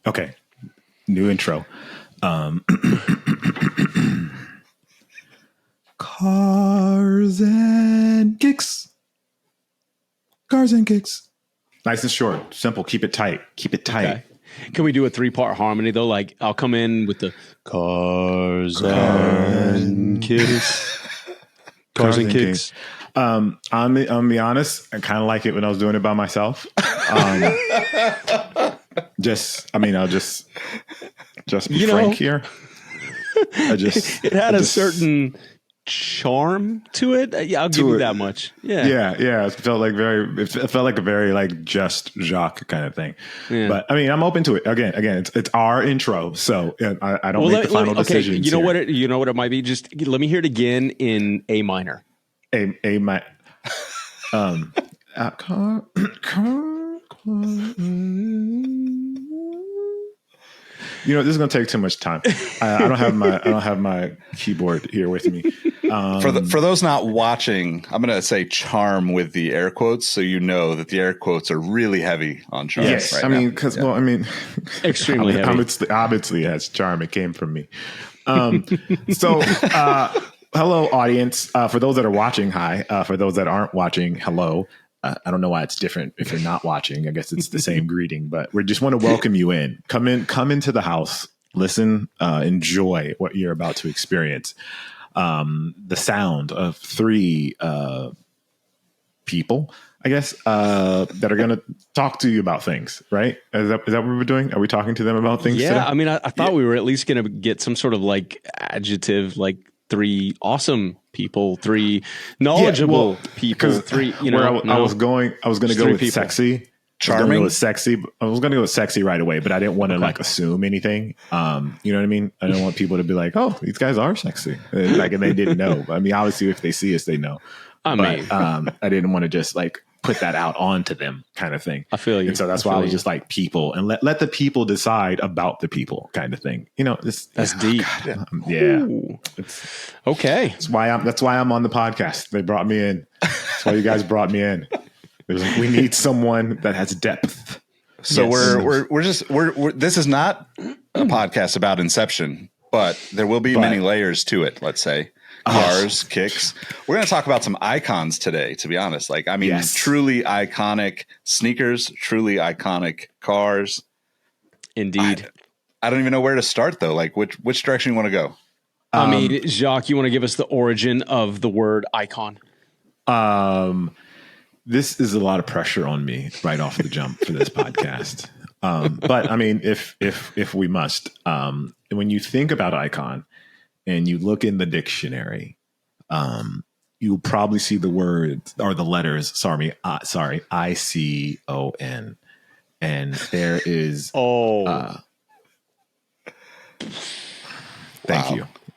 Okay. New intro. Cars and kicks. Cars and kicks. Nice and short. Simple. Keep it tight. Keep it tight. Okay. Can we do a 3-part harmony though? Like I'll come in with the cars and kicks. Cars and kicks. I'm be honest. I kind of like it when I was doing it by myself. I'll just be frank here. It had a certain charm to it. Yeah, I'll give you that much. Yeah. It felt like a very like just Jacques kind of thing. Yeah. But I mean, I'm open to it. Again, it's our intro, so I don't make the final decisions. You know what it might be. Just let me hear it again in A minor. A minor. You know, this is going to take too much time. I don't have my keyboard here with me. For those not watching, I'm going to say charm with the air quotes, so you know that the air quotes are really heavy on charm. Yes, right I mean, now. because extremely heavy. Obviously, has charm. It came from me. So, hello, audience. For those that are watching, hi. For those that aren't watching, hello. I don't know why it's different if you're not watching. I guess it's the same greeting, but we just want to welcome you in. Come into the house, listen, enjoy what you're about to experience. The sound of 3 people, I guess, that are going to talk to you about things, right? Is that what we're doing? Are we talking to them about things? Yeah. Today? I mean, I thought we were at least going to get some sort of like adjective, like 3 awesome people, 3 knowledgeable people, 3, you know, I was going to go with people. Sexy, charming. I was going to go with sexy right away, but I didn't want to like assume anything. You know what I mean? I don't want people to be like, oh, these guys are sexy. And they didn't know. I mean, obviously if they see us, they know. I didn't want to just like put that out onto them kind of thing. I feel you. And so that's why I was just like people and let the people decide about the people kind of thing. You know, that's deep. Yeah. Okay. That's why I'm on the podcast. They brought me in. That's why you guys brought me in. It was like, we need someone that has depth. So we're this is not a podcast about Inception, but there will be many layers to it. Let's say cars, kicks. We're going to talk about some icons today, to be honest. Like, I mean, truly iconic sneakers, truly iconic cars. Indeed. I don't even know where to start though. Like which direction you want to go? I mean, Jacques, you want to give us the origin of the word icon? This is a lot of pressure on me right off the jump for this podcast. But I mean, if we must, when you think about icon and you look in the dictionary, you'll probably see the words or the letters. ICON, and there is.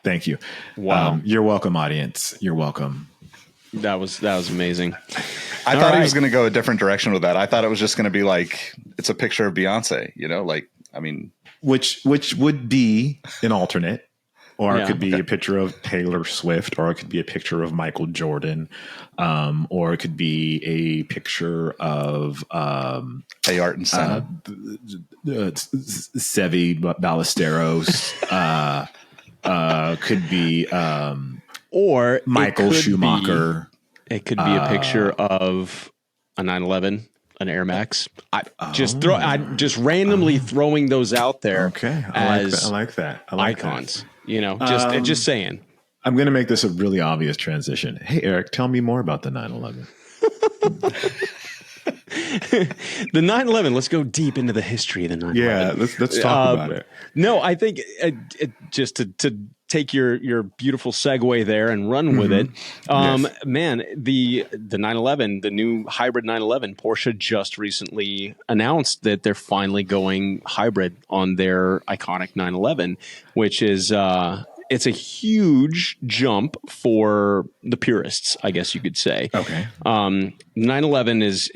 Thank you. Wow. You're welcome, audience. You're welcome. That was amazing. I thought he was going to go a different direction with that. I thought it was just going to be like, it's a picture of Beyonce, you know, like, I mean, which would be an alternate, or it could be a picture of Taylor Swift, or it could be a picture of Michael Jordan, or it could be a picture of Art and Senna, Sevi Ballesteros, could be or Michael Schumacher. It could be a picture of a 911, an Air Max. I just randomly throwing those out there. Okay, I like that. Icons. That. You know, just saying. I'm going to make this a really obvious transition. Hey, Eric, tell me more about the 911. The 911. Let's go deep into the history of the 911. Yeah, let's talk about it. No, I think just to take your beautiful segue there and run with it. Man, the 911, the new hybrid 911, Porsche just recently announced that they're finally going hybrid on their iconic 911, which is it's a huge jump for the purists, I guess you could say. Okay. 911 is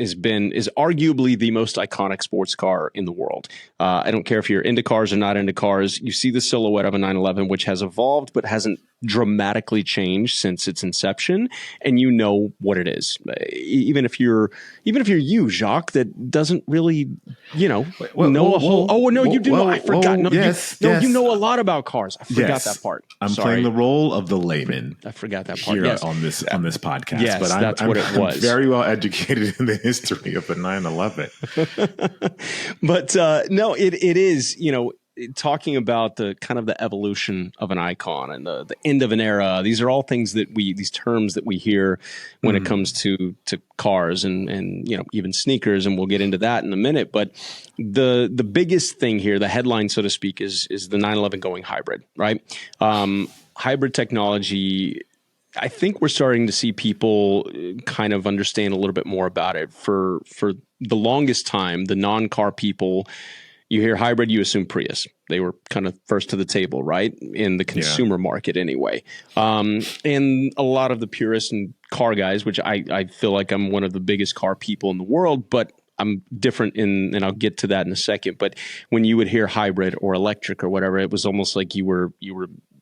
arguably the most iconic sports car in the world. I don't care if you're into cars or not into cars. You see the silhouette of a 911, which has evolved but hasn't dramatically changed since its inception, and you know what it is. Even if you're you, Jacques, that doesn't really, know a whole. Oh no, you do. I forgot. No, yes, you know a lot about cars. I forgot that part. I'm playing the role of the layman. I forgot that part. Here on this podcast. Yes, but that's what it was. I'm very well educated in the history of the 911. But no, it is, talking about the kind of the evolution of an icon and the end of an era. These are all things these terms that we hear when it comes to cars and even sneakers, and we'll get into that in a minute. But the biggest thing here, the headline, so to speak, is the 911 going hybrid, right? Hybrid technology. I think we're starting to see people kind of understand a little bit more about it. For the longest time, the non-car people, you hear hybrid, you assume Prius. They were kind of first to the table, right? In the consumer market anyway. And a lot of the purists and car guys, which I feel like I'm one of the biggest car people in the world, but I'm different and I'll get to that in a second. But when you would hear hybrid or electric or whatever, it was almost like you were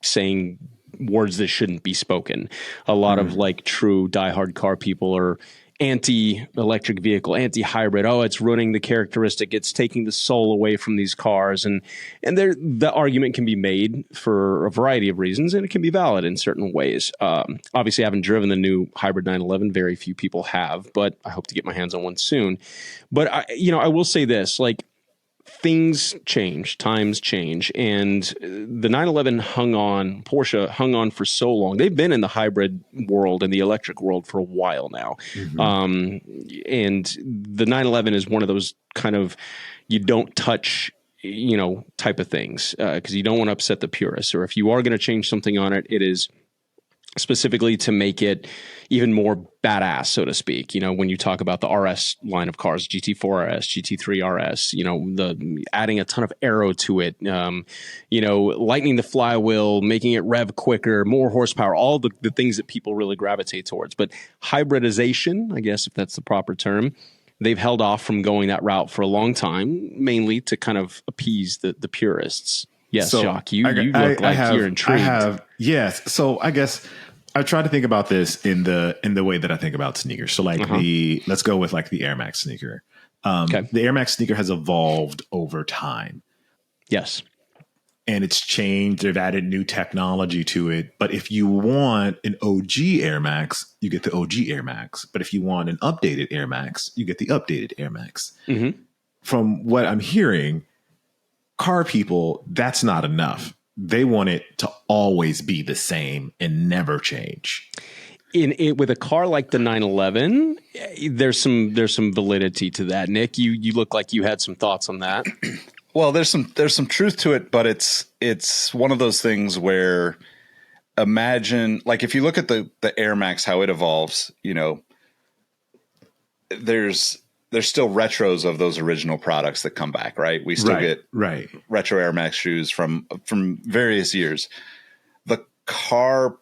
saying words that shouldn't be spoken. A lot of like true diehard car people are anti-electric vehicle, anti-hybrid. Oh, it's ruining the characteristic. It's taking the soul away from these cars. And the argument can be made for a variety of reasons, and it can be valid in certain ways. Obviously, I haven't driven the new hybrid 911. Very few people have, but I hope to get my hands on one soon. But I will say this, like, things change, times change, and the 911 Porsche hung on for so long. They've been in the hybrid world and the electric world for a while now. And the 911 is one of those kind of you don't touch, type of things because you don't want to upset the purists. Or if you are going to change something on it, it is specifically to make it even more badass, so to speak. When you talk about the RS line of cars, GT4 RS, GT3 RS, the adding a ton of aero to it, lightening the flywheel, making it rev quicker, more horsepower, all the things that people really gravitate towards. But hybridization, I guess, if that's the proper term, they've held off from going that route for a long time, mainly to kind of appease the purists. Yes, so Jacques, you look like you're intrigued. Yes. So I guess I try to think about this in the way that I think about sneakers. So like let's go with like the Air Max sneaker. The Air Max sneaker has evolved over time. Yes. And it's changed. They've added new technology to it. But if you want an OG Air Max, you get the OG Air Max. But if you want an updated Air Max, you get the updated Air Max. From what I'm hearing, car people, that's not enough. They want it to always be the same and never change. With a car like the 911, there's some validity to that. Nick, you look like you had some thoughts on that. Well, there's some truth to it, but it's one of those things where imagine, like, if you look at the Air Max, how it evolves, there's still retros of those original products that come back, right? We still get retro Air Max shoes from various years. The car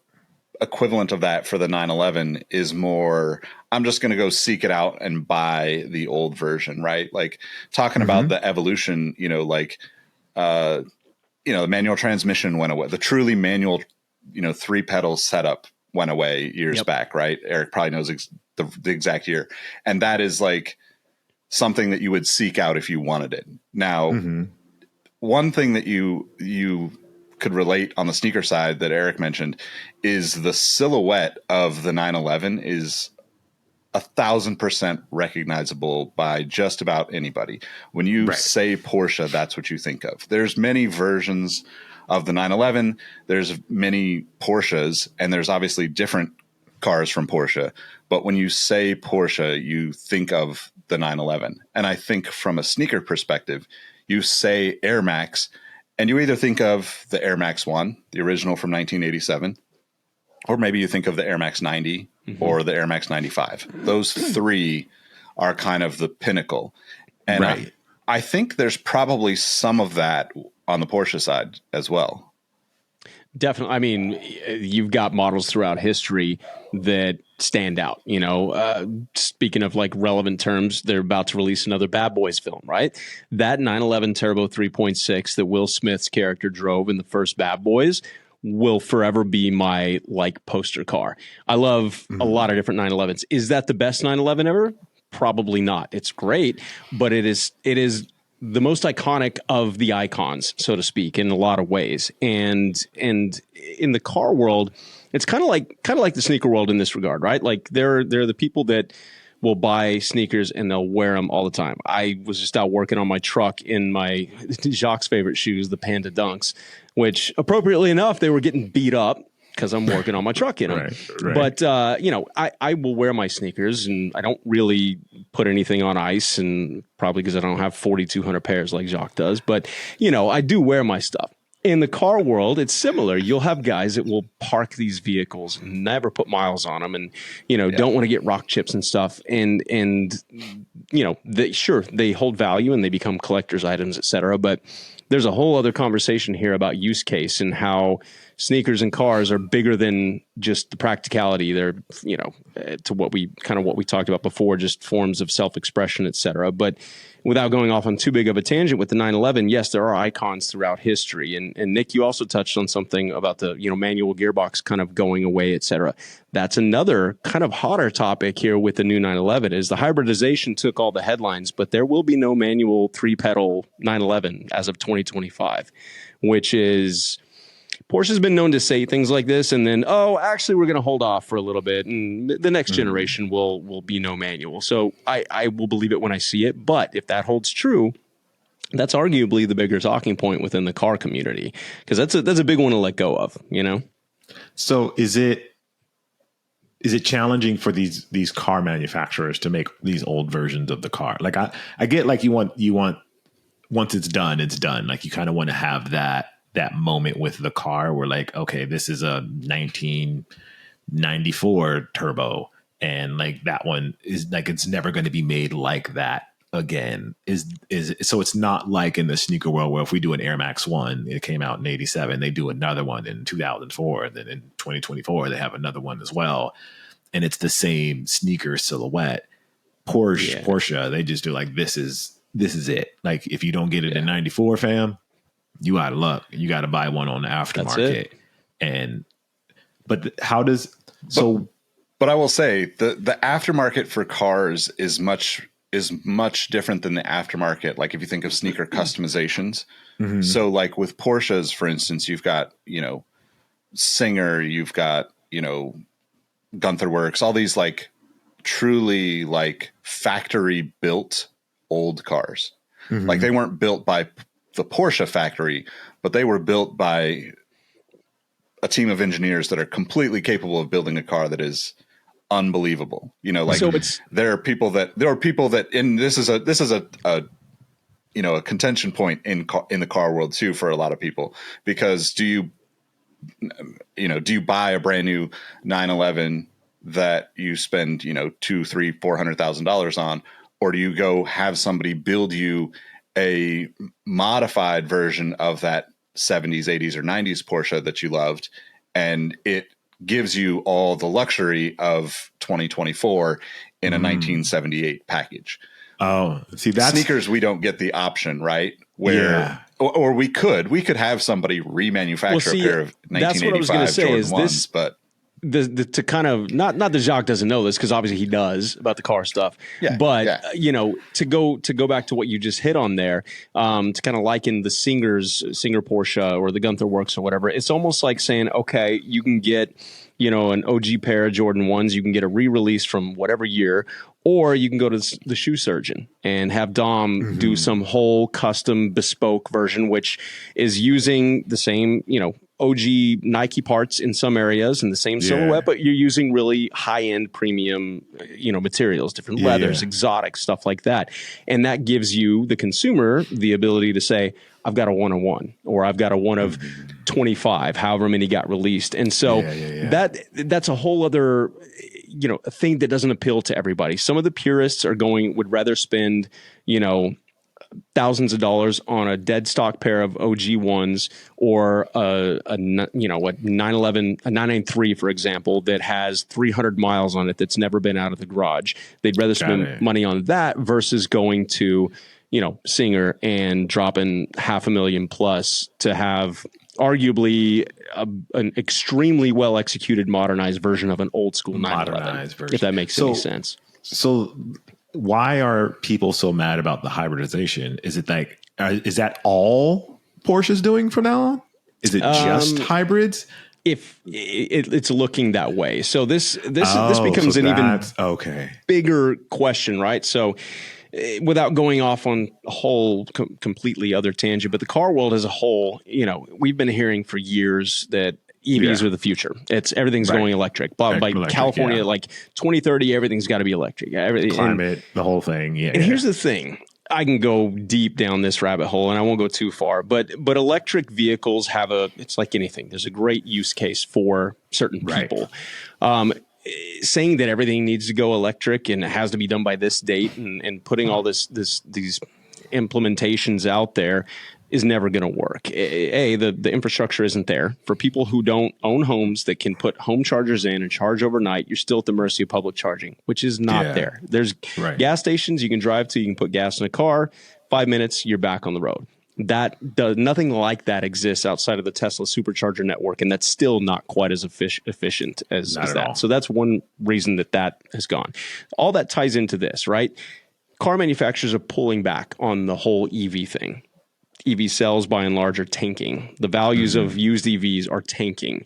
equivalent of that for the 911 is more, I'm just going to go seek it out and buy the old version, right? Like talking about the evolution, the manual transmission went away. The truly manual, 3-pedal setup went away years back, right? Eric probably knows the exact year. And that is like something that you would seek out if you wanted it. Now, one thing that you could relate on the sneaker side that Eric mentioned is the silhouette of the 911 is 1,000% recognizable by just about anybody. When you say Porsche, that's what you think of. There's many versions of the 911. There's many Porsches, and there's obviously different cars from Porsche. But when you say Porsche, you think of the 911. And I think from a sneaker perspective, you say Air Max, and you either think of the Air Max 1, the original from 1987, or maybe you think of the Air Max 90 or the Air Max 95. Those three are kind of the pinnacle. And I think there's probably some of that on the Porsche side as well. Definitely. I mean, you've got models throughout history that stand out. Speaking of like relevant terms, they're about to release another Bad Boys film, right? That 911 Turbo 3.6 that Will Smith's character drove in the first Bad Boys will forever be my like poster car. I love a lot of different 911s. Is that the best 911 ever? Probably not. It's great, but it is the most iconic of the icons, so to speak, in a lot of ways. And in the car world, it's kind of like the sneaker world in this regard, right? Like they're the people that will buy sneakers and they'll wear them all the time. I was just out working on my truck in my Jacques' favorite shoes, the Panda Dunks, which appropriately enough, they were getting beat up because I'm working on my truck in them. Right. But, I will wear my sneakers and I don't really put anything on ice, and probably because I don't have 4,200 pairs like Jacques does. But, I do wear my stuff. In the car world, it's similar. You'll have guys that will park these vehicles and never put miles on them, and don't want to get rock chips and stuff. And they hold value and they become collector's items, et cetera. But there's a whole other conversation here about use case and how sneakers and cars are bigger than just the practicality. They're to what we talked about before, just forms of self-expression, et cetera. But without going off on too big of a tangent with the 911, yes, there are icons throughout history. And Nick, you also touched on something about the manual gearbox kind of going away, et cetera. That's another kind of hotter topic here with the new 911 is the hybridization took all the headlines, but there will be no manual 3-pedal 911 as of 2025, which is... Porsche's been known to say things like this and then, actually, we're going to hold off for a little bit and the next generation will be no manual. So I will believe it when I see it. But if that holds true, that's arguably the bigger talking point within the car community, because that's a big one to let go of, So is it challenging for these car manufacturers to make these old versions of the car? Like I get like you want once it's done. Like you kind of want to have that moment with the car where like, okay, this is a 1994 turbo. And like that one is like, it's never going to be made like that again. So it's not like in the sneaker world where if we do an Air Max 1, it came out in 87, they do another one in 2004. And then in 2024, they have another one as well. And it's the same sneaker silhouette. Porsche, they just do like, this is it. Like if you don't get it in 94, fam, you out of luck. You got to buy one on the aftermarket. But I will say the aftermarket for cars is much different than the aftermarket. Like if you think of sneaker customizations. So like with Porsches, for instance, you've got, Singer, you've got, Gunther Works, all these like truly like factory built old cars. Like they weren't built by the Porsche factory, but they were built by a team of engineers that are completely capable of building a car that is unbelievable. There are people that this is a contention point in the car world too for a lot of people, because do you buy a brand new 911 that you spend, $200,000, $300,000, $400,000 on, or do you go have somebody build you a modified version of that 70s, 80s, or 90s Porsche that you loved, and it gives you all the luxury of 2024 in a 1978 package? Oh, see, that's sneakers. We don't get the option, right? Where, or we could have somebody remanufacture a pair of 1985 that's what I was going to say. Jordan is 1s, this, but to kind of not that Jacques doesn't know this, because obviously he does about the car stuff. To go back to what you just hit on there, to kind of liken the Singer Porsche or the Gunther Works or whatever. It's almost like saying, okay, you can get an OG pair of Jordan 1s, you can get a re-release from whatever year, or you can go to the shoe surgeon and have Dom do some whole custom bespoke version, which is using the same, OG Nike parts in some areas and the same silhouette, but you're using really high-end premium, materials, different leathers, exotic stuff like that. And that gives you, the consumer, the ability to say, I've got a 1-of-1, or I've got a 1 of 25, however many got released. And so that's a whole other, a thing that doesn't appeal to everybody. Some of the purists would rather spend, thousands of dollars on a dead stock pair of OG ones, or a 911, a 993, for example, that has 300 miles on it that's never been out of the garage. They'd rather spend money on that versus going to, Singer and dropping $500,000 plus to have arguably an extremely well executed, modernized version of an old school 911. version. If that makes any sense. So why are people so mad about the hybridization? Is it like, is that all Porsche's doing from now on? Is it just hybrids? If it's looking that way. So this becomes an even bigger question, right? So without going off on a whole completely other tangent, but the car world as a whole, we've been hearing for years that EVs are the future. Everything's going electric. By California, like 2030, everything's got to be electric. Climate, the whole thing. Yeah. And here's the thing. I can go deep down this rabbit hole and I won't go too far, but electric vehicles it's like anything. There's a great use case for certain people. Saying that everything needs to go electric and it has to be done by this date and putting all these implementations out there is never going to work. The infrastructure isn't there. For people who don't own homes that can put home chargers in and charge overnight, you're still at the mercy of public charging, which is not there. There's gas stations you can drive to, you can put gas in a car, 5 minutes, you're back on the road. Nothing like that exists outside of the Tesla supercharger network, and that's still not quite as efficient as that. So that's one reason that has gone. All that ties into this, right? Car manufacturers are pulling back on the whole EV thing. EV sales by and large are tanking. The values of used EVs are tanking.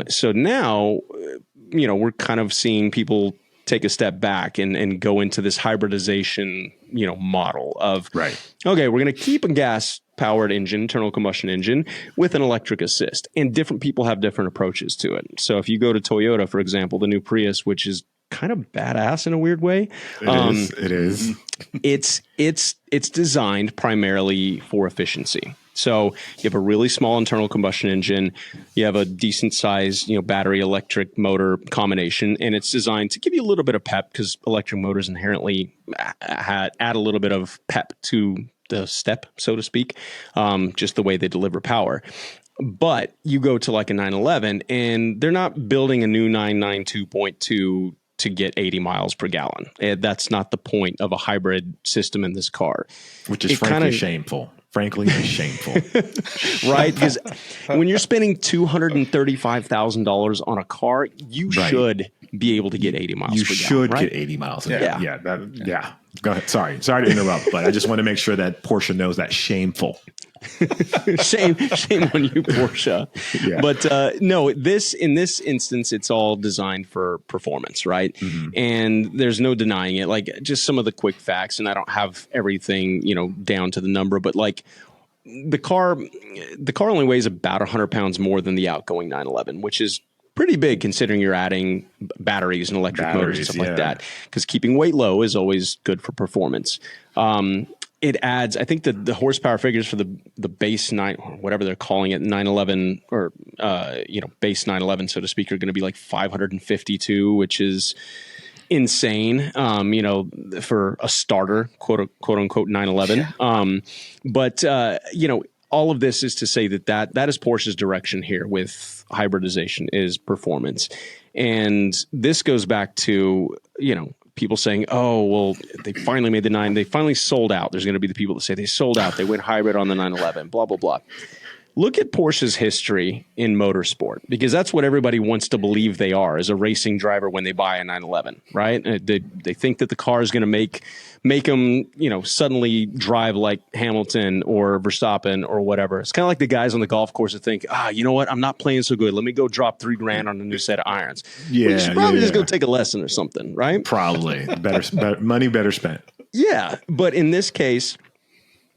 So now, we're kind of seeing people take a step back and go into this hybridization, model of, okay, we're going to keep a gas powered engine, internal combustion engine with an electric assist, and different people have different approaches to it. So if you go to Toyota, for example, the new Prius, which is kind of badass in a weird way. It is. It's designed primarily for efficiency. So you have a really small internal combustion engine, you have a decent size, battery electric motor combination, and it's designed to give you a little bit of pep because electric motors inherently add a little bit of pep to the step, so to speak, just the way they deliver power. But you go to like a 911 and they're not building a new 992.2 to get 80 miles per gallon. That's not the point of a hybrid system in this car. Which is shameful. Frankly, shameful. Right? Because when you're spending $235,000 on a car, you should be able to get 80 miles per gallon. You should get 80 miles. Yeah. Go ahead. Sorry to interrupt, but I just want to make sure that Porsche knows that shameful. shame on you, Porsche. Yeah. But no, in this instance, it's all designed for performance, right? And there's no denying it. Like just some of the quick facts, and I don't have everything, down to the number, but like the car only weighs about 100 pounds more than the outgoing 911, which is pretty big considering you're adding batteries and electric motors and stuff like that. Because keeping weight low is always good for performance. It adds, I think the horsepower figures for the base whatever they're calling it, 911 or base 911, so to speak, are going to be like 552, which is insane. For a starter, quote unquote 911. But all of this is to say that is Porsche's direction here with hybridization is performance, and this goes back to people saying, oh, well, they finally made the 9. They finally sold out. There's going to be the people that say they sold out. They went hybrid on the 911, blah, blah, blah. Look at Porsche's history in motorsport, because that's what everybody wants to believe they are as a racing driver when they buy a 911, right? They think that the car is going to make them, suddenly drive like Hamilton or Verstappen or whatever. It's kind of like the guys on the golf course that think, you know what? I'm not playing so good. Let me go drop $3,000 on a new set of irons. Yeah, you should probably just go take a lesson or something, right? Probably better money better spent. Yeah, but in this case,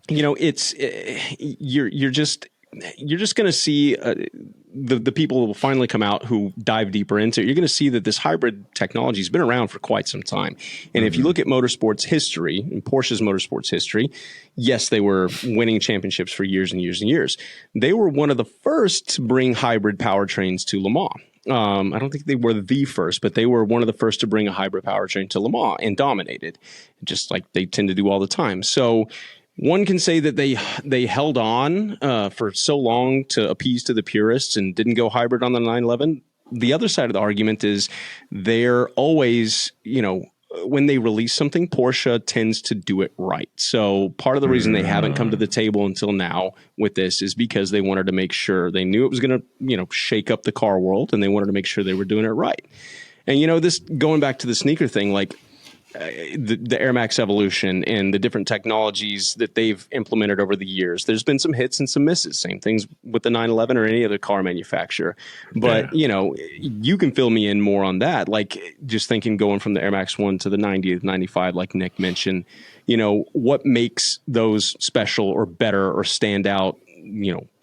it's you're just going to see the people who will finally come out who dive deeper into it. You're going to see that this hybrid technology has been around for quite some time. And if you look at motorsports history and Porsche's motorsports history, yes, they were winning championships for years and years and years. They were one of the first to bring hybrid powertrains to Le Mans. I don't think they were the first, but they were one of the first to bring a hybrid powertrain to Le Mans and dominated, just like they tend to do all the time. So one can say that they held on for so long to appease to the purists and didn't go hybrid on the 911. The other side of the argument is they're always, when they release something, Porsche tends to do it right. So part of the reason they haven't come to the table until now with this is because they wanted to make sure they knew it was going to, shake up the car world, and they wanted to make sure they were doing it right. And, this going back to the sneaker thing, like the Air Max evolution and the different technologies that they've implemented over the years, there's been some hits and some misses. Same things with the 911 or any other car manufacturer. But, you can fill me in more on that. Like just thinking going from the Air Max 1 to the 90, 95, like Nick mentioned, what makes those special or better or stand out,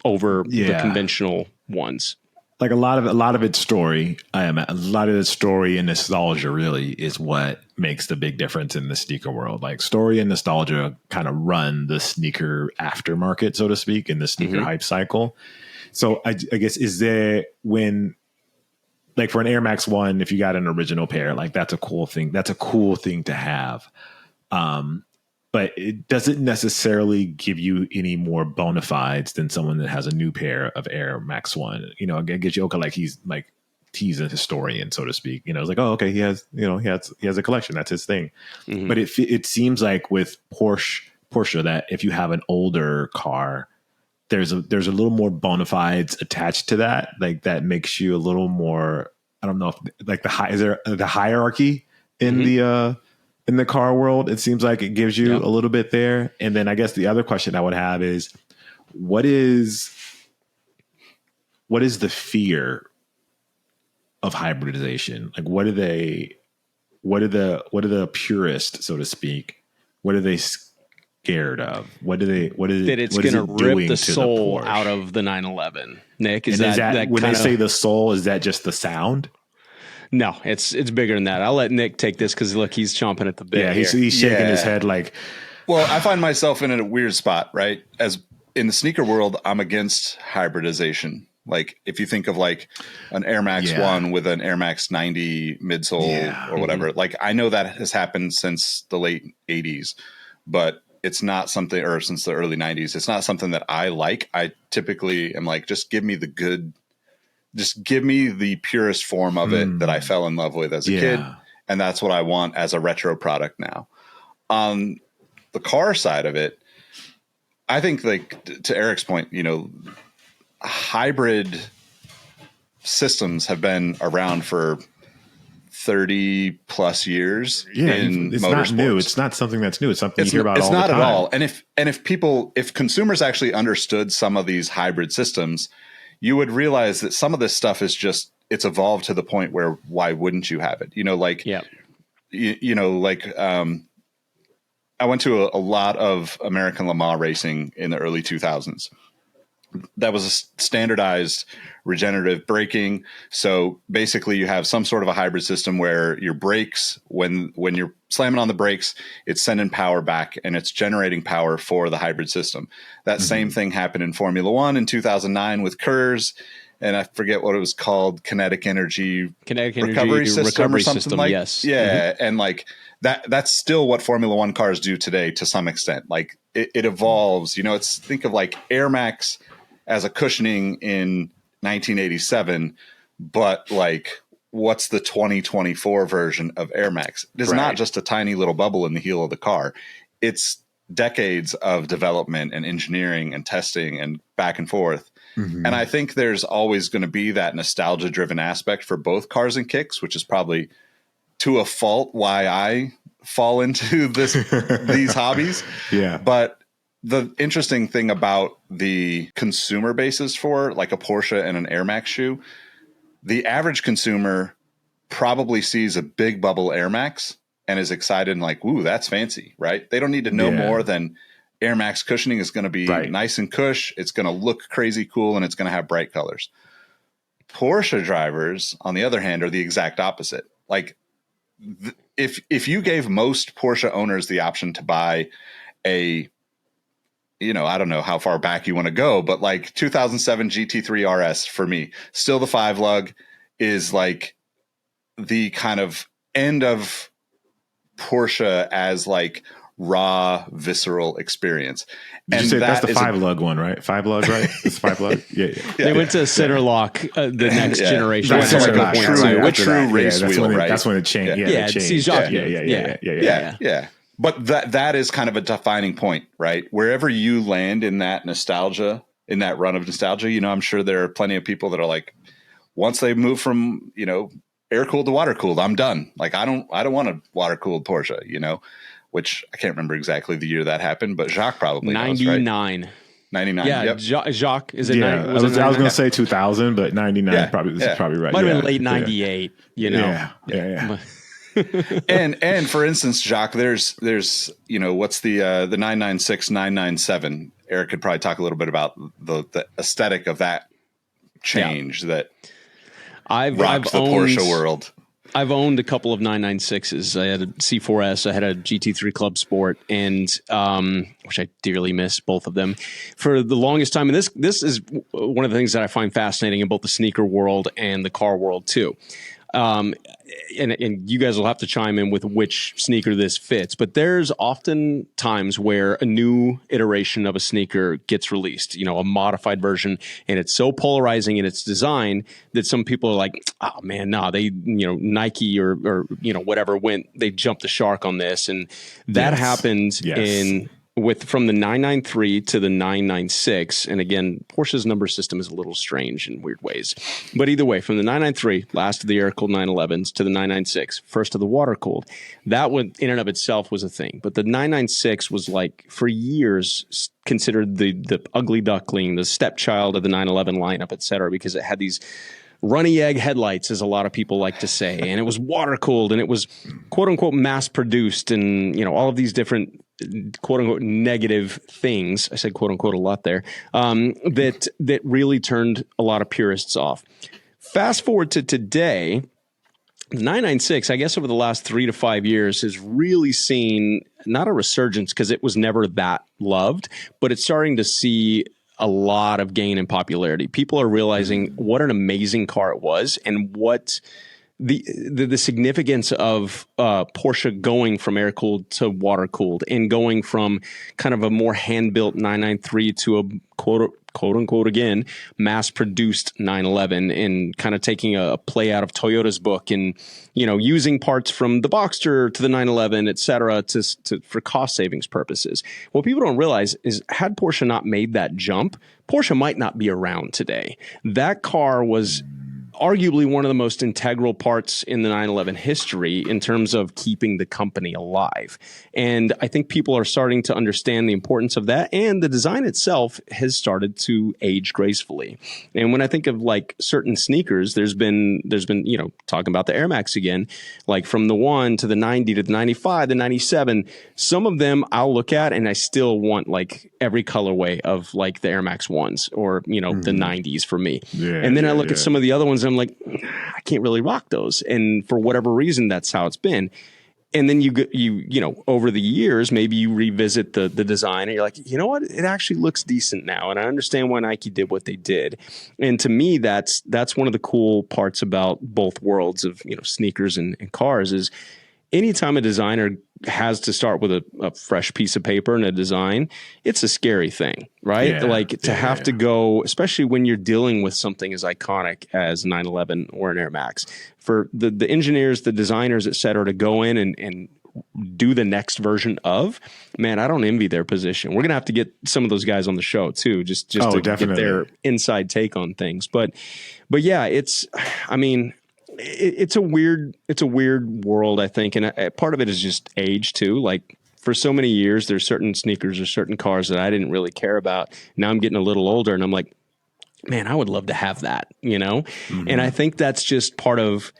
over the conventional ones? Like a lot of its story, a lot of its story and nostalgia really is what makes the big difference in the sneaker world. Like story and nostalgia kind of run the sneaker aftermarket, so to speak, in the sneaker hype cycle. So I guess is there when, like for an Air Max 1, if you got an original pair, like that's a cool thing. That's a cool thing to have. But it doesn't necessarily give you any more bona fides than someone that has a new pair of Air Max 1. It gives you, okay, like he's a historian, so to speak. It's like, oh, okay, he has a collection. That's his thing. Mm-hmm. But it seems like with Porsche that if you have an older car, there's a little more bona fides attached to that. Like that makes you a little more, I don't know if like is there the hierarchy in in the car world? It seems like it gives you a little bit there. And then I guess the other question I would have is, what is the fear of hybridization? Like what are the purists, so to speak, what are they scared of? What is that it's going to rip the soul out of the 911? Nick, is that when they say the soul, is that just the sound? No, it's bigger than that. I'll let Nick take this because look, he's chomping at the bit. Yeah, he's shaking his head like. Well, I find myself in a weird spot, right? As in the sneaker world, I'm against hybridization. Like if you think of like an Air Max 1 with an Air Max 90 midsole or whatever, like I know that has happened since the late 80s, but it's not something, or since the early 90s, it's not something that I like. I typically am like, just give me the purest form of it that I fell in love with as a kid. And that's what I want as a retro product now. On the car side of it, I think like to Eric's point, hybrid systems have been around for 30 plus years. Yeah, it's not new. It's not something that's new. It's something you hear about all the time. It's not at all. And if consumers actually understood some of these hybrid systems, you would realize that some of this stuff is just, it's evolved to the point where why wouldn't you have it? I went to a lot of American Le Mans racing in the early 2000s. That was a standardized regenerative braking. So basically you have some sort of a hybrid system where your brakes, when you're slamming on the brakes, it's sending power back and it's generating power for the hybrid system. That same thing happened in Formula One in 2009 with KERS. And I forget what it was called, kinetic energy recovery system or something like. Yes. Yeah. And like that's still what Formula One cars do today to some extent. Like it evolves, think of like Air Max as a cushioning in 1987, but like what's the 2024 version of Air Max? It is not just a tiny little bubble in the heel of the car. It's decades of development and engineering and testing and back and forth. And I think there's always going to be that nostalgia driven aspect for both cars and kicks, which is probably to a fault why I fall into these hobbies. Yeah. But the interesting thing about the consumer basis for like a Porsche and an Air Max shoe, the average consumer probably sees a big bubble Air Max and is excited and like, ooh, that's fancy, right? They don't need to know more than Air Max cushioning is going to be nice and cush. It's going to look crazy cool and it's going to have bright colors. Porsche drivers, on the other hand, are the exact opposite. Like if you gave most Porsche owners the option to buy a, I don't know how far back you want to go, but like 2007 GT3 RS for me, still the 5 lug is like the kind of end of Porsche as like raw, visceral experience. Did you say that's the 5-lug one, right? 5-lug, right? It's 5-lug. Yeah. They went to center lock the next generation. That's like a true race wheel, right? That's when it changed. Yeah, Yeah. But that is kind of a defining point, right? Wherever you land in that nostalgia, in that run of nostalgia, I'm sure there are plenty of people that are like, once they move from, air cooled to water cooled, I'm done. Like, I don't want a water cooled Porsche, which I can't remember exactly the year that happened, but Jacques probably 99. Knows, right? 99. Yeah. Yep. Jacques, is it? Yeah. I was going to say 2000, but 99 is probably right. Might have been late 98, Yeah. and for instance, Jacques, there's what's the 996, 997. Eric could probably talk a little bit about the aesthetic of that change that rocked the Porsche world. I've owned a couple of 996s. I had a C4S, I had a GT3 Club Sport, and which I dearly miss, both of them, for the longest time. And this is one of the things that I find fascinating in both the sneaker world and the car world too. And you guys will have to chime in with which sneaker this fits, but there's often times where a new iteration of a sneaker gets released, a modified version, and it's so polarizing in its design that some people are like, oh man, they, Nike or whatever they jumped the shark on this. And that happened from the 993 to the 996. And again, Porsche's number system is a little strange in weird ways. But either way, from the 993, last of the air-cooled 911s, to the 996, first of the water-cooled, that one in and of itself was a thing. But the 996 was like, for years, considered the ugly duckling, the stepchild of the 911 lineup, et cetera, because it had these runny egg headlights, as a lot of people like to say. And it was water-cooled, and it was quote-unquote mass-produced, and all of these different quote unquote negative things. I said quote unquote a lot there. That really turned a lot of purists off. Fast forward to today, 996, I guess over the last 3 to 5 years, has really seen not a resurgence because it was never that loved, but it's starting to see a lot of gain in popularity. People are realizing what an amazing car it was, and what the significance of Porsche going from air cooled to water cooled, and going from kind of a more hand built 993 to a quote unquote again mass produced 911, and kind of taking a play out of Toyota's book, and using parts from the Boxster to the 911, et cetera, for cost savings purposes. What people don't realize is, had Porsche not made that jump, Porsche might not be around today. That car was arguably one of the most integral parts in the 911 history in terms of keeping the company alive. And I think people are starting to understand the importance of that, and the design itself has started to age gracefully. And when I think of like certain sneakers, there's been, talking about the Air Max again, like from the 1 to the 90 to the 95, the 97, some of them I'll look at and I still want like every colorway of like the Air Max 1s or, the 90s for me. And then I look at some of the other ones, I'm like, I can't really rock those. And for whatever reason, that's how it's been. And then you over the years, maybe you revisit the design and you're like, you know what? It actually looks decent now. And I understand why Nike did what they did. And to me, that's one of the cool parts about both worlds of, sneakers and cars is anytime a designer has to start with a fresh piece of paper and a design, it's a scary thing, right? To go, especially when you're dealing with something as iconic as 911 or an Air Max, for the engineers, the designers, et cetera, to go in and do the next version of, man, I don't envy their position. We're going to have to get some of those guys on the show too, just to definitely get their inside take on things. But yeah, it's a weird world, I think. And part of it is just age too. Like for so many years, there's certain sneakers or certain cars that I didn't really care about. Now I'm getting a little older and I'm like, man, I would love to have that, Mm-hmm. And I think that's just part of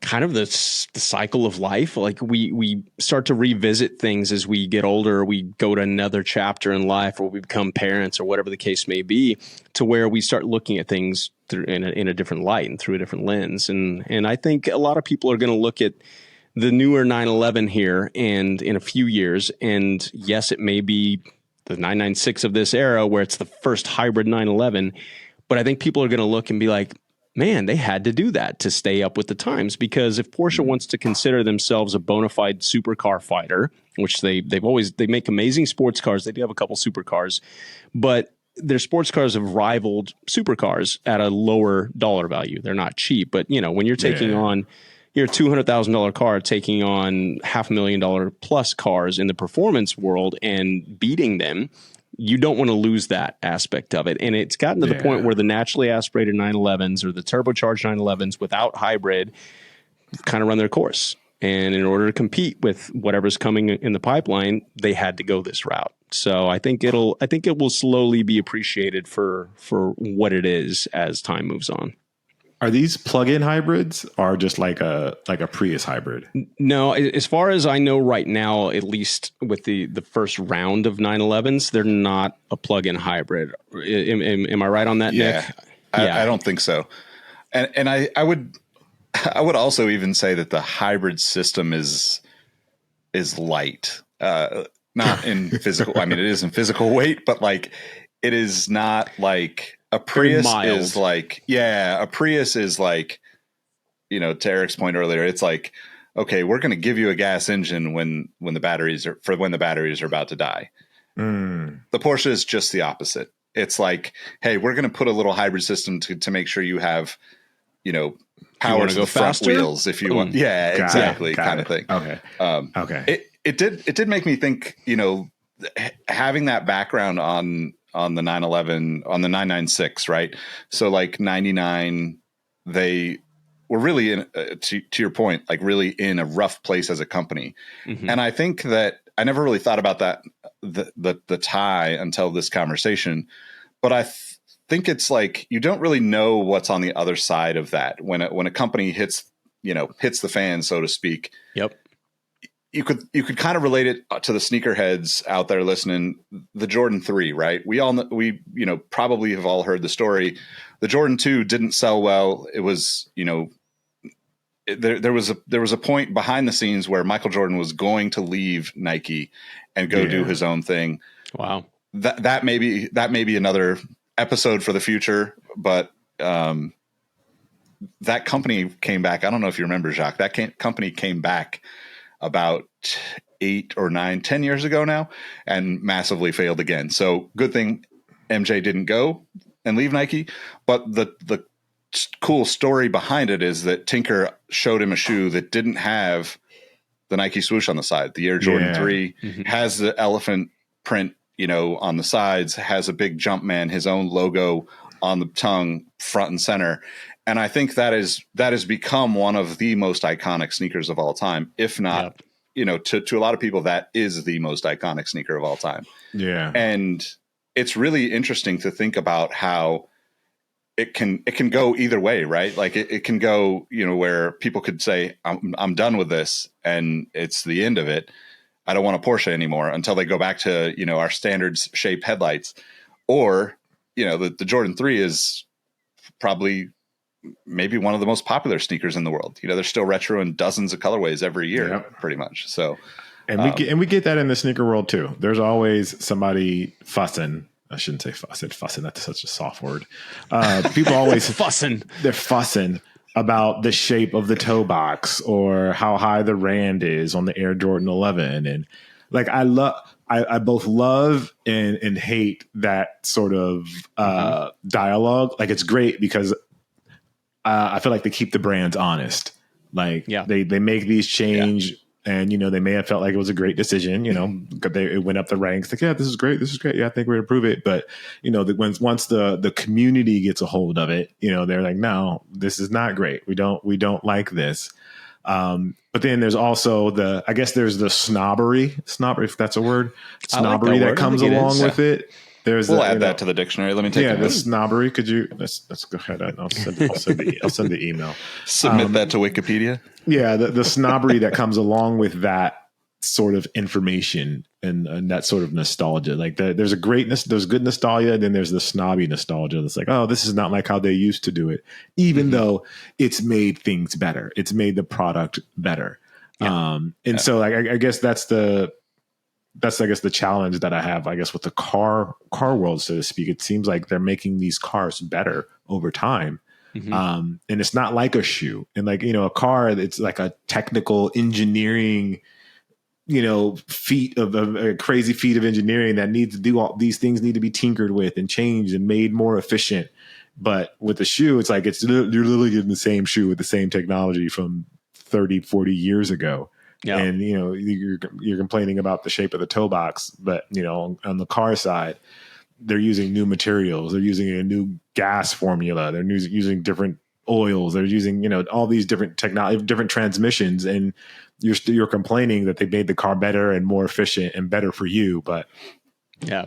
kind of the cycle of life. Like we start to revisit things as we get older, we go to another chapter in life, or we become parents or whatever the case may be, to where we start looking at things in a different light and through a different lens. And I think a lot of people are going to look at the newer 911 here and in a few years. And yes, it may be the 996 of this era where it's the first hybrid 911, but I think people are going to look and be like, man, they had to do that to stay up with the times, because if Porsche wants to consider themselves a bona fide supercar fighter, which they make amazing sports cars. They do have a couple supercars, but their sports cars have rivaled supercars at a lower dollar value. They're not cheap, but when you're taking on your $200,000 car, taking on $500,000 plus cars in the performance world and beating them, you don't want to lose that aspect of it. And it's gotten to the point where the naturally aspirated 911s or the turbocharged 911s without hybrid kind of run their course. And in order to compete with whatever's coming in the pipeline, they had to go this route. So I think it will slowly be appreciated for what it is as time moves on. Are these plug-in hybrids or just like a Prius hybrid? No, as far as I know right now, at least with the first round of 911s, they're not a plug-in hybrid. Am I right on that, Nick? I don't think so. And I would also even say that the hybrid system is light. Not in physical. I mean, it is in physical weight, but like it is not like a Prius is like, a Prius is like, to Eric's point earlier, it's like, okay, we're going to give you a gas engine when the batteries are about to die. The Porsche is just the opposite. It's like, hey, we're going to put a little hybrid system to make sure you have, power to the front wheels if you want. Yeah, exactly. Kind of thing. Okay. Okay. It did make me think, having that background on the 911, on the 996, right? So like 99, they were really in, to your point, like really in a rough place as a company. Mm-hmm. And I think that I never really thought about that, the tie until this conversation, but I think it's like, you don't really know what's on the other side of that. When a company hits the fan, so to speak. Yep. You could kind of relate it to the sneakerheads out there listening. The Jordan 3, right? We all probably have all heard the story. The Jordan 2 didn't sell well. It was there was a point behind the scenes where Michael Jordan was going to leave Nike and go do his own thing. Wow. That may be another episode for the future, but that company came back. I don't know if you remember, Jacques. That company came back about 10 years ago now and massively failed again. So good thing MJ didn't go and leave Nike. But the cool story behind it is that Tinker showed him a shoe that didn't have the Nike swoosh on the side. The Air Jordan 3 has the elephant print, on the sides, has a big Jumpman, his own logo on the tongue, front and center. And I think that has become one of the most iconic sneakers of all time, if not, to a lot of people, that is the most iconic sneaker of all time. Yeah. And it's really interesting to think about how it can go either way, right? Like it can go, where people could say, I'm done with this and it's the end of it. I don't want a Porsche anymore, until they go back to, our standards shaped headlights. Or, the Jordan 3 is probably maybe one of the most popular sneakers in the world. They're still retro in dozens of colorways every year, pretty much. So, and we get that in the sneaker world too. There's always somebody fussing. I shouldn't say fussing. That's such a soft word. People always fussing. They're fussing about the shape of the toe box or how high the rand is on the Air Jordan 11. And like, I both love and hate that sort of dialogue. Like, it's great because I feel like they keep the brands honest. Like they make these change and, they may have felt like it was a great decision, it went up the ranks. Like, this is great. Yeah, I think we're going to prove it. But, once the community gets a hold of it, they're like, no, this is not great. We don't like this. But then there's also there's the snobbery, if that's a word, snobbery that comes along with it. We'll add that to the dictionary. Let me take the snobbery. Could you let's go ahead. I'll send the email. Submit that to Wikipedia. Yeah, the snobbery that comes along with that sort of information and that sort of nostalgia. Like there's good nostalgia, and then there's the snobby nostalgia that's like, oh, this is not like how they used to do it, even though it's made things better. It's made the product better. Yeah. So I guess that's the challenge that I have, with the car world, so to speak. It seems like they're making these cars better over time. And it's not like a shoe. And like, a car, it's like a technical engineering, feat of a crazy feat of engineering that needs to do all these things, need to be tinkered with and changed and made more efficient. But with the shoe, it's like you're literally getting the same shoe with the same technology from 30, 40 years ago. Yeah. And, you're complaining about the shape of the toe box, but, on the car side, they're using new materials. They're using a new gas formula. They're using different oils. They're using, all these different technology, different transmissions. And you're complaining that they made the car better and more efficient and better for you. But yeah,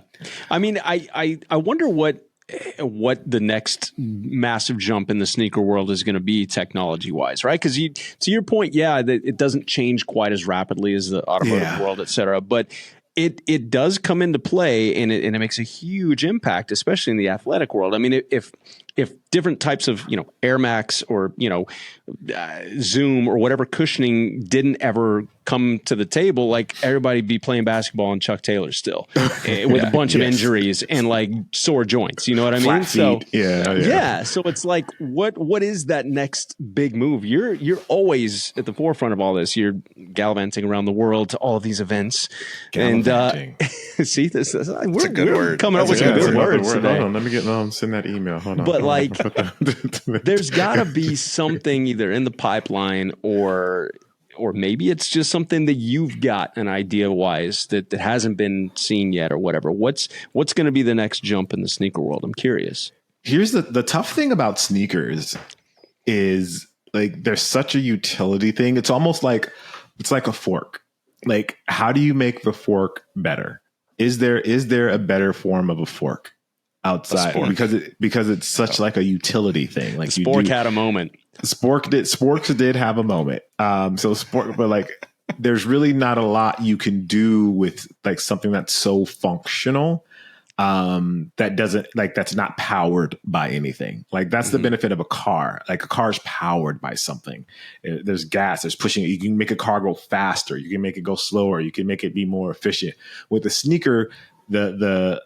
I mean, I wonder what the next massive jump in the sneaker world is going to be technology wise, right? Because to your point, that it doesn't change quite as rapidly as the automotive world, et cetera. But it does come into play, and it makes a huge impact, especially in the athletic world. I mean, if different types of Air Max or Zoom or whatever cushioning didn't ever come to the table, like everybody be playing basketball in Chuck Taylor still with a bunch of injuries and like sore joints. You know what I mean? So So it's like what is that next big move? You're always at the forefront of all this. You're gallivanting around the world to all of these events. And see this we're, a good word. Coming up with some good words today. Hold on, let me send that email. Hold on. But like there's got to be something either in the pipeline or maybe it's just something that you've got an idea wise that hasn't been seen yet or whatever. What's going to be the next jump in the sneaker world? I'm curious. Here's the tough thing about sneakers is like there's such a utility thing. It's almost like a fork. Like, how do you make the fork better? Is there a better form of a fork outside? Because it's such like a utility thing. Like Spork had a moment. Sporks did have a moment. But like, there's really not a lot you can do with like something that's so functional. That's not powered by anything. Like that's the benefit of a car. Like a car's powered by something. There's gas, there's pushing it. You can make a car go faster. You can make it go slower. You can make it be more efficient. With a sneaker, the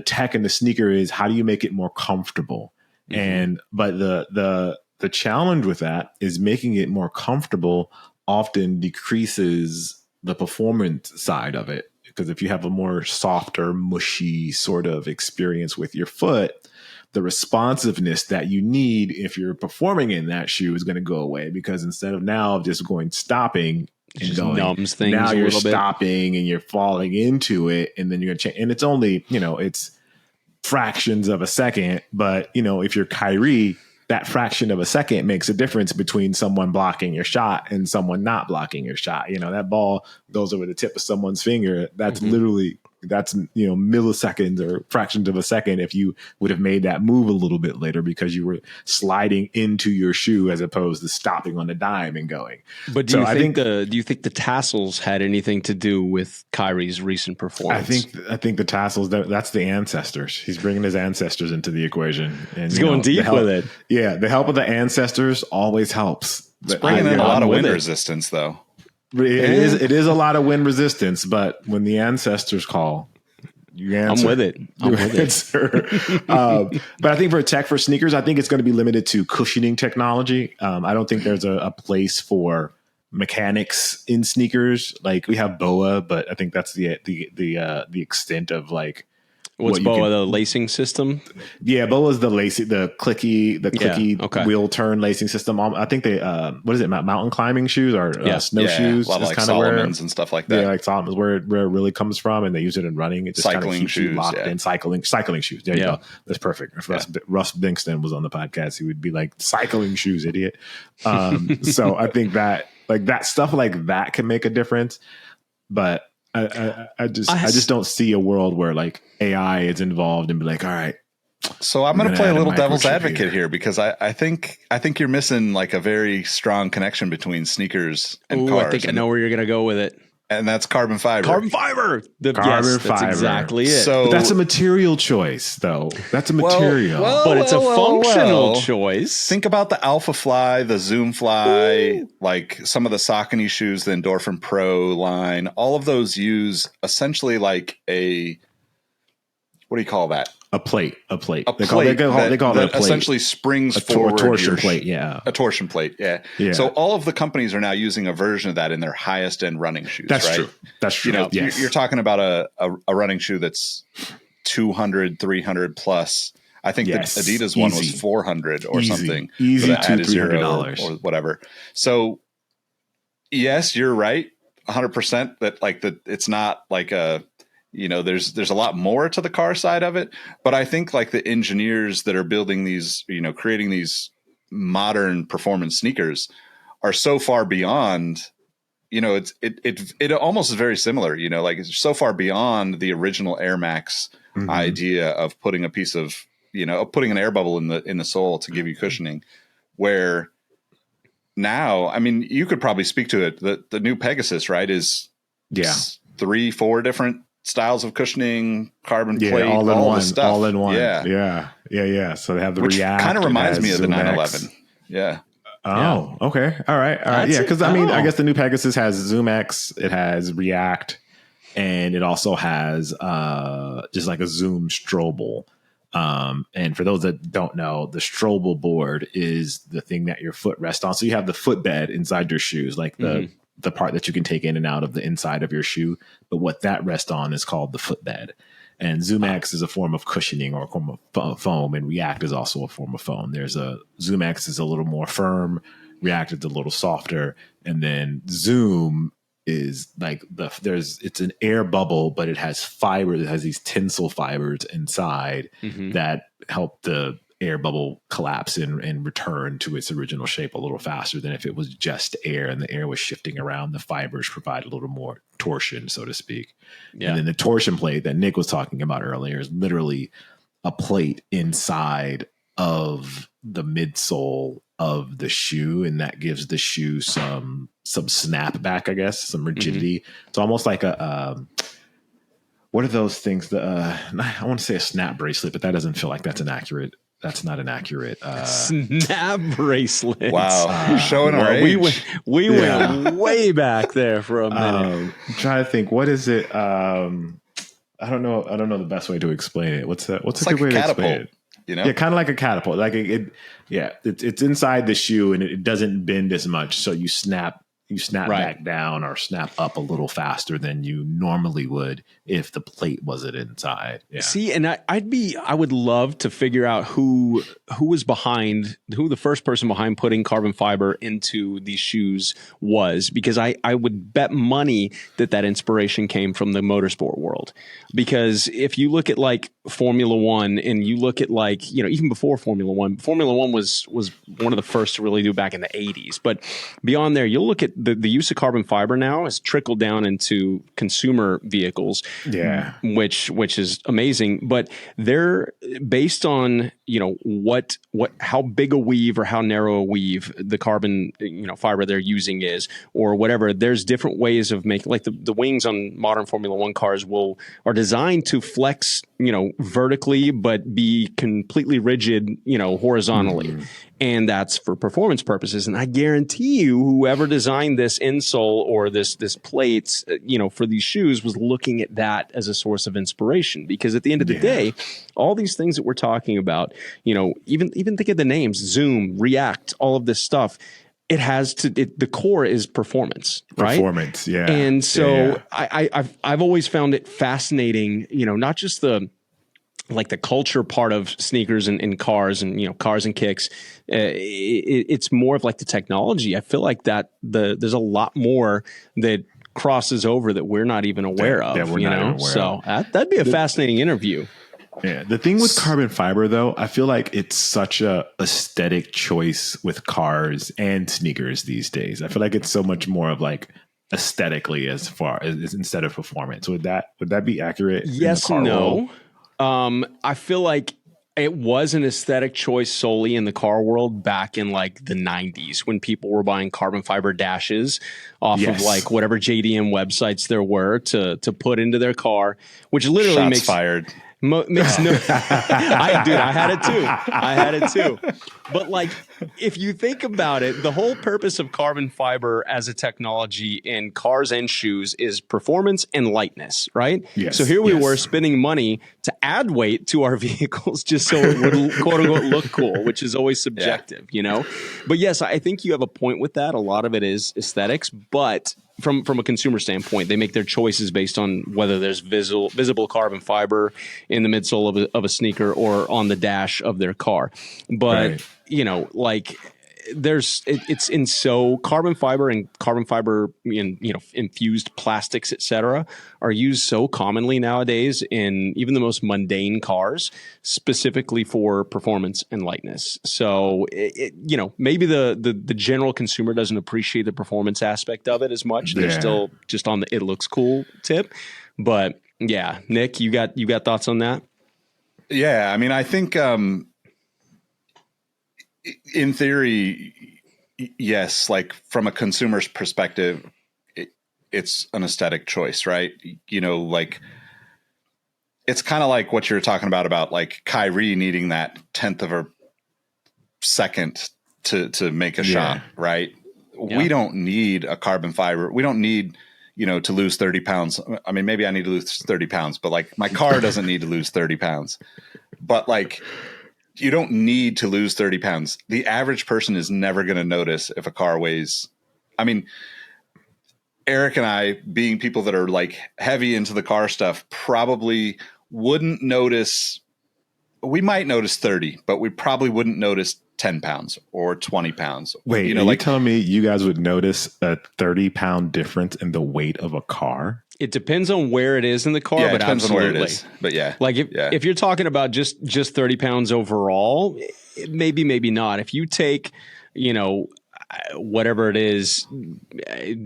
tech in the sneaker is how do you make it more comfortable? But the challenge with that is making it more comfortable often decreases the performance side of it. Because if you have a more softer, mushy sort of experience with your foot, the responsiveness that you need if you're performing in that shoe is going to go away. Because instead of now just stopping and going, numbs things now you're stopping bit. And you're falling into it, and then you're going to change. And it's only, it's fractions of a second. But, if you're Kyrie, that fraction of a second makes a difference between someone blocking your shot and someone not blocking your shot. That ball goes over the tip of someone's finger. That's literally milliseconds or fractions of a second if you would have made that move a little bit later because you were sliding into your shoe as opposed to stopping on the dime and going. But do you think the tassels had anything to do with Kyrie's recent performance? I think the tassels, that's the ancestors. He's bringing his ancestors into the equation. And he's going deep with it. Yeah, the help of the ancestors always helps. It's bringing in a lot of wind resistance, though. It is a lot of wind resistance, but when the ancestors call, you answer. I'm with it. But I think for tech for sneakers, I think it's going to be limited to cushioning technology. I don't think there's a place for mechanics in sneakers. Like we have BOA, but I think that's the extent of like. What's BOA, the lacing system? Yeah, BOA is the clicky wheel turn lacing system. I think they, what is it, mountain climbing shoes or snowshoes? A lot of like Solomon's and stuff like that. Yeah, like Solomon's where it really comes from, and they use it in running. It just cycling keeps you shoes, locked in. Cycling shoes. There you go. That's perfect. If Russ Bingston was on the podcast, he would be like, cycling shoes, idiot. So I think that like that stuff like that can make a difference, but I just don't see a world where like AI is involved and be like, all right. So I'm going to play a little devil's advocate here because I think you're missing like a very strong connection between sneakers and cars. I think I know where you're going to go with it. And that's carbon fiber. Carbon fiber. That's exactly it. So, but that's a material choice, though. That's a material. But it's a functional choice. Think about the Alpha Fly, the Zoom Fly, like some of the Saucony shoes, the Endorphin Pro line. All of those use essentially like a what do you call that? A plate. A They plate call it a plate. Essentially springs forward. A torsion plate, yeah. A torsion plate, yeah. So all of the companies are now using a version of that in their highest end running shoes. That's right? true. That's true. You know, yes. you're talking about a running shoe that's 200, 300 plus. I think the Adidas one was 400 or something. Easy $200-$300 or whatever. So yes, you're right, 100% that like that. It's not like a, you know, there's a lot more to the car side of it, but I think like the engineers that are building these, you know, creating these modern performance sneakers are so far beyond, you know, it almost is very similar, you know, like it's so far beyond the original Air Max idea of putting a piece of, you know, putting an air bubble in the sole to give you cushioning, where now, I mean, you could probably speak to it. The new Pegasus, right, is 3-4 different styles of cushioning, carbon plate, all in one. Yeah. So they have the Which React. Kind of reminds me of the Zoom 911. X. Yeah. Oh, okay. All right. Yeah, because I mean, I guess the new Pegasus has Zoom X, it has React, and it also has just like a Zoom Strobel. And for those that don't know, the Strobel board is the thing that your foot rests on. So you have the footbed inside your shoes, like the part that you can take in and out of the inside of your shoe. But what that rests on is called the footbed. And Zoom X is a form of cushioning or a form of foam, and React is also a form of foam. Zoom X is a little more firm, React is a little softer, and then Zoom is like it's an air bubble, but it has fiber. It has these tinsel fibers inside that help the air bubble collapse and return to its original shape a little faster than if it was just air and the air was shifting around. The fibers provide a little more torsion, so to speak. Yeah. And then the torsion plate that Nick was talking about earlier is literally a plate inside of the midsole of the shoe, and that gives the shoe some snap back, I guess, some rigidity. It's almost like a what are those things? I want to say a snap bracelet, but that doesn't feel like that's not an accurate snap bracelet. Wow, you're showing our age. We went way back there for a minute. I'm trying to think. What is it? I don't know the best way to explain it. What's a good way to explain it? You know? Yeah, kind of like a catapult. Like it's inside the shoe and it doesn't bend as much, so you snap back down or snap up a little faster than you normally would if the plate wasn't inside. Yeah. See, and I would love to figure out who the first person behind putting carbon fiber into these shoes was, because I would bet money that inspiration came from the motorsport world. Because if you look at like Formula One and you look at like, you know, even before Formula One was one of the first to really do back in the 80s. But beyond there, you'll look at the use of carbon fiber now has trickled down into consumer vehicles, which is amazing. But they're based on, you know, how big a weave or how narrow a weave the carbon, you know, fiber they're using is, or whatever. There's different ways of making, like the wings on modern Formula One cars are designed to flex, you know, vertically, but be completely rigid, you know, horizontally. And that's for performance purposes. And I guarantee you, whoever designed this insole or this plate, you know, for these shoes was looking at that as a source of inspiration. Because at the end of the day, all these things that we're talking about, you know, even think of the names, Zoom, React, all of this stuff. It has the core is performance, right? Performance, yeah. And so I've always found it fascinating, you know, not just the culture part of sneakers and cars and, you know, cars and kicks. It's more of like the technology. I feel like that there's a lot more that crosses over that we're not even aware of. That we're not even aware of. That'd be a fascinating interview. Yeah. The thing with carbon fiber, though, I feel like it's such a aesthetic choice with cars and sneakers these days. I feel like it's so much more of like aesthetically as far as instead of performance. Would that be accurate? Yes and no. I feel like it was an aesthetic choice solely in the car world back in like the 90s when people were buying carbon fiber dashes off of like whatever JDM websites there were to put into their car, which literally Shots fired. Makes no. I had it too. But like, if you think about it, the whole purpose of carbon fiber as a technology in cars and shoes is performance and lightness, right? Yes, so here we were spending money to add weight to our vehicles just so it would quote unquote look cool, which is always subjective, you know? But yes, I think you have a point with that. A lot of it is aesthetics, but from a consumer standpoint, they make their choices based on whether there's visible carbon fiber in the midsole of a sneaker or on the dash of their car. But you know, like it's in so carbon fiber and carbon fiber in, you know, infused plastics, et cetera, are used so commonly nowadays in even the most mundane cars, specifically for performance and lightness. So you know, maybe the general consumer doesn't appreciate the performance aspect of it as much. They're still just on the it looks cool tip. But yeah, Nick, you got thoughts on that? Yeah, I mean, I think in theory, yes, like from a consumer's perspective, it's an aesthetic choice, right? You know, like it's kind of like what you're talking about like Kyrie needing that 10th of a second to make a shot, right? Yeah. We don't need a carbon fiber. We don't need, you know, to lose 30 pounds. I mean, maybe I need to lose 30 pounds, but like my car doesn't need to lose 30 pounds. But like, you don't need to lose 30 pounds. The average person is never going to notice if a car weighs. I mean, Eric and I, being people that are like heavy into the car stuff, probably wouldn't notice. We might notice 30, but we probably wouldn't notice 10 pounds or 20 pounds. Wait, you know, are like you telling me you guys would notice a 30-pound difference in the weight of a car? It depends on where it is in the car, yeah, but it depends absolutely. on where it is. But yeah, like if you're talking about just 30 pounds overall, maybe not. If you take, you know, whatever it is,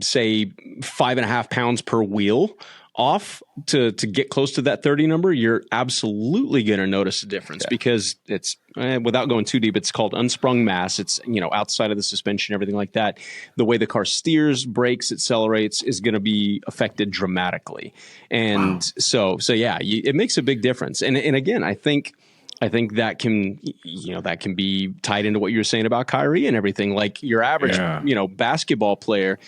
say 5.5 pounds per wheel off to get close to that 30 number, you're absolutely going to notice a difference because it's without going too deep, it's called unsprung mass. It's, you know, outside of the suspension, everything like that. The way the car steers, brakes, accelerates is going to be affected dramatically. And so yeah, it makes a big difference. And again, I think that can, you know, that can be tied into what you were saying about Kyrie and everything. Like your average, you know, basketball player,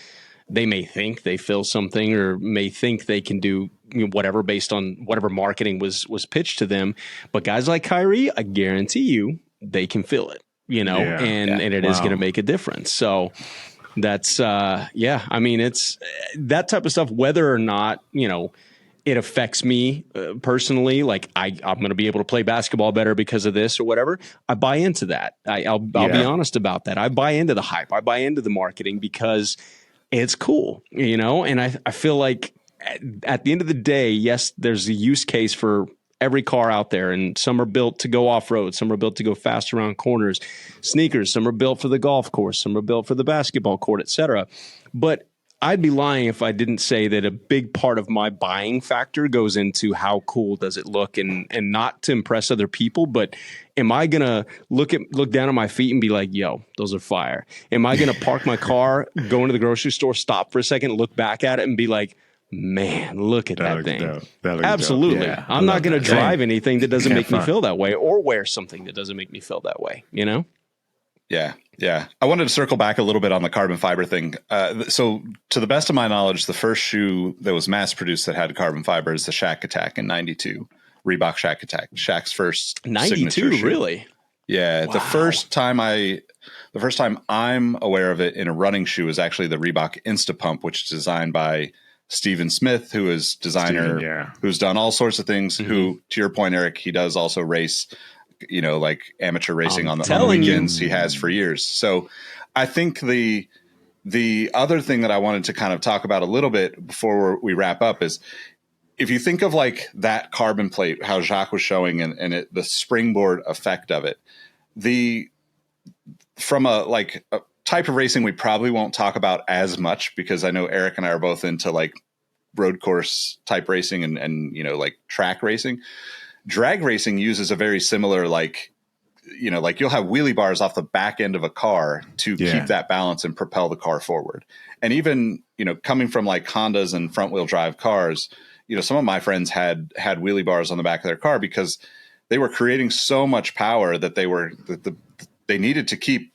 they may think they feel something or may think they can do, you know, whatever based on whatever marketing was pitched to them. But guys like Kyrie, I guarantee you, they can feel it, you know, and it is going to make a difference. So that's, I mean, it's that type of stuff, whether or not, you know, it affects me personally. Like I'm going to be able to play basketball better because of this or whatever. I buy into that. I'll be honest about that. I buy into the hype. I buy into the marketing because it's cool, you know? And I feel like at the end of the day, yes, there's a use case for every car out there, and some are built to go off-road, some are built to go fast around corners, sneakers, some are built for the golf course, some are built for the basketball court, etc. But I'd be lying if I didn't say that a big part of my buying factor goes into how cool does it look, and not to impress other people, but am I going to look down at my feet and be like, yo, those are fire? Am I going to park my car, go into the grocery store, stop for a second, look back at it and be like, man, look at that thing. Absolutely. Yeah, I'm not going to drive anything that doesn't make me feel that way, or wear something that doesn't make me feel that way, you know? Yeah. Yeah. I wanted to circle back a little bit on the carbon fiber thing. So to the best of my knowledge, the first shoe that was mass produced that had carbon fiber is the Shack Attack in 92. Reebok Shack Attack. Shaq's first 92, really? Yeah. Wow. The first time I'm aware of it in a running shoe is actually the Reebok Instapump, which is designed by Steven Smith, who is designer, who's done all sorts of things, who, to your point, Eric, he does also race, you know, like amateur racing on the weekends. He has for years. So I think the other thing that I wanted to kind of talk about a little bit before we wrap up is, if you think of like that carbon plate, how Jacques was showing and the springboard effect of it, from a type of racing we probably won't talk about as much, because I know Eric and I are both into like road course type racing and you know, like track racing. Drag racing uses a very similar, like, you know, like you'll have wheelie bars off the back end of a car to keep that balance and propel the car forward. And even, you know, coming from like Hondas and front wheel drive cars, some of my friends had wheelie bars on the back of their car because they were creating so much power that they needed to keep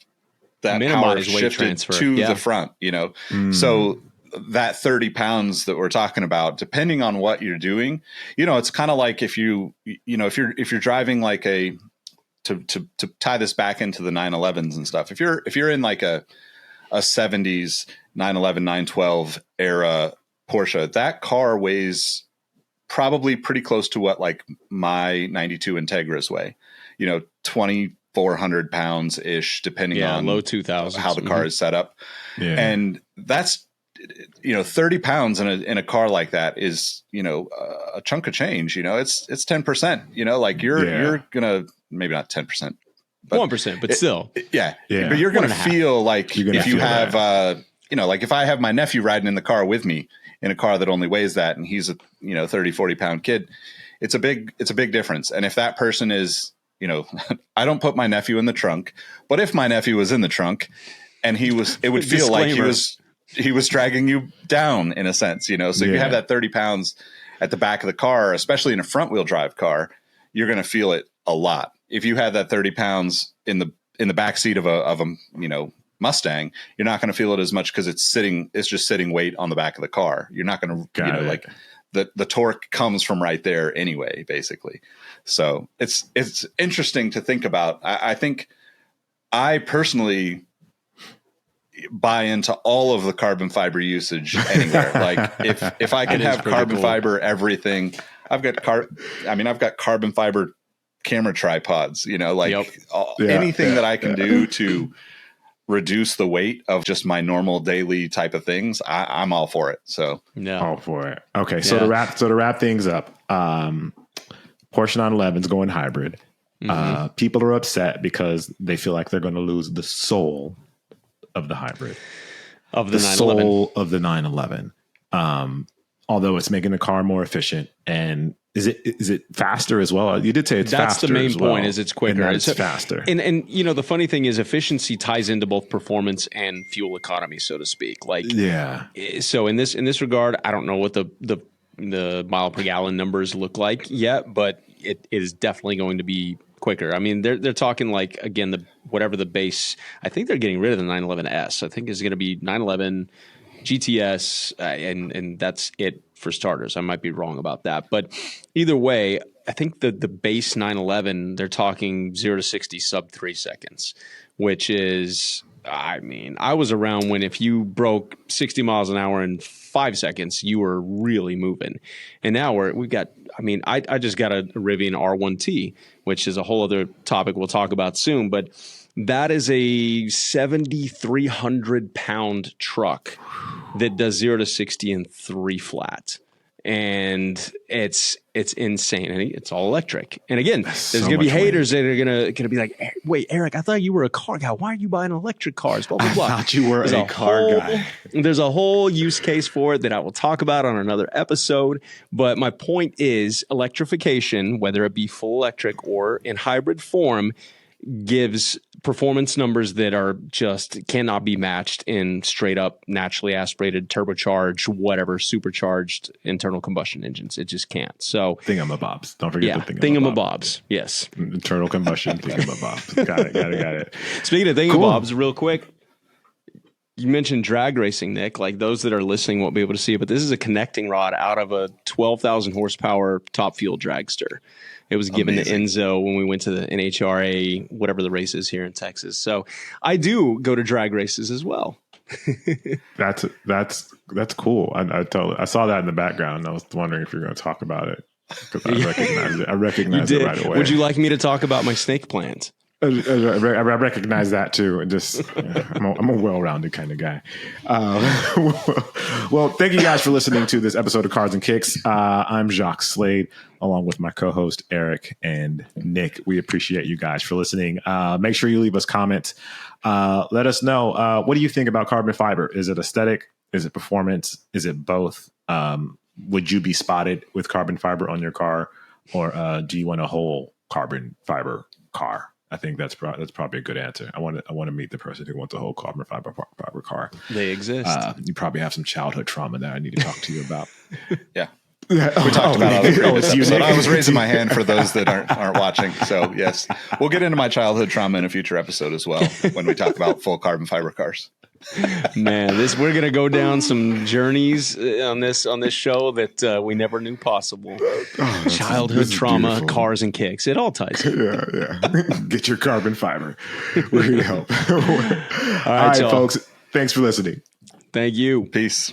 that minimize power weight shifted transfer to the front, So that 30 pounds that we're talking about, depending on what you're doing, it's kind of like if you're driving like to tie this back into the 911s and stuff. If you're in like a 70s 911, 912 era Porsche, that car weighs probably pretty close to what like my 92 Integras weigh, 2,400 pounds ish, depending on low 2000s, how the car is set up. Yeah. And that's, 30 pounds in a car like that is, a chunk of change, it's 10%, like you're going to, maybe not 10%, but 1%, but still. Yeah. But you're going to feel like if you have, like if I have my nephew riding in the car with me in a car that only weighs that, and he's a, 30, 40 pound kid, it's a big difference. And if that person is, I don't put my nephew in the trunk, but if my nephew was in the trunk and it would feel like he was dragging you down in a sense, so if you have that 30 pounds at the back of the car, especially in a front wheel drive car, you're going to feel it a lot. If you have that 30 pounds in the back seat of a Mustang, you're not going to feel it as much because it's just sitting weight on the back of the car. You're not going to, like the torque comes from right there anyway, basically. So it's interesting to think about. I think I personally buy into all of the carbon fiber usage anywhere. Like if I can have carbon fiber, everything. I've got carbon fiber camera tripods, anything that I can do to reduce the weight of just my normal daily type of things, I'm all for it. So all for it. Okay. So to wrap things up, Porsche 911's going hybrid. People are upset because they feel like they're going to lose the soul of the hybrid, of the 911. Soul of the 911. Although it's making the car more efficient. And is it faster as well? You did say it's faster. That's the main point, is it's quicker. And it's faster. And the funny thing is efficiency ties into both performance and fuel economy, so to speak. So in this regard, I don't know what the mile per gallon numbers look like yet, but it is definitely going to be quicker. I mean, they're talking like, again, whatever the base, I think they're getting rid of the 911S. I think it's going to be 911 GTS, and that's it for starters. I might be wrong about that, but either way, I think the base 911, they're talking 0 to 60 sub 3 seconds, which is, I mean, I was around when if you broke 60 miles an hour in 5 seconds, you were really moving. And now we've got, I mean, I just got a Rivian R1T, which is a whole other topic we'll talk about soon, but that is a 7,300 pound truck that does 0 to 60 in 3 flat. And it's insane. And it's all electric. And again, there's going to be haters that are going to be like, wait, Eric, I thought you were a car guy. Why are you buying electric cars? Blah, blah, blah. I thought you were a car guy. There's a whole use case for it that I will talk about on another episode. But my point is electrification, whether it be full electric or in hybrid form, gives performance numbers that are just cannot be matched in straight up naturally aspirated, turbocharged, whatever, supercharged internal combustion engines. It just can't. So thingamabobs. Don't forget the thingamabobs. Yes. Internal combustion thingamabobs. Got it. Speaking of thingamabobs, real quick, you mentioned drag racing, Nick. Like those that are listening won't be able to see it, but this is a connecting rod out of a 12,000 horsepower top fuel dragster. It was given to Enzo when we went to the NHRA, whatever the race is here in Texas. So I do go to drag races as well. That's cool. I saw that in the background. And I was wondering if you're going to talk about it because I recognized it. I recognized it right away. Would you like me to talk about my snake plant? I recognize that too, and just I'm a well-rounded kind of guy. Well, thank you guys for listening to this episode of Cars and Kicks. I'm Jacques Slade, along with my co-host Eric and Nick. We appreciate you guys for listening. Make sure you leave us comments. Let us know, what do you think about carbon fiber? Is it aesthetic? Is it performance? Is it both? Would you be spotted with carbon fiber on your car, or do you want a whole carbon fiber car? I think that's probably a good answer. I want to meet the person who wants a whole carbon fiber car. They exist. You probably have some childhood trauma that I need to talk to you about. Yeah. We talked about other previous you, episode. Nick. I was raising my hand for those that aren't watching. So yes, we'll get into my childhood trauma in a future episode as well when we talk about full carbon fiber cars. Man, we're gonna go down some journeys on this show that we never knew possible. Childhood trauma, beautiful. cars and kicks. It all ties in. Yeah. Get your carbon fiber. We're here to help. All right, y'all. folks. Thanks for listening. Thank you. Peace.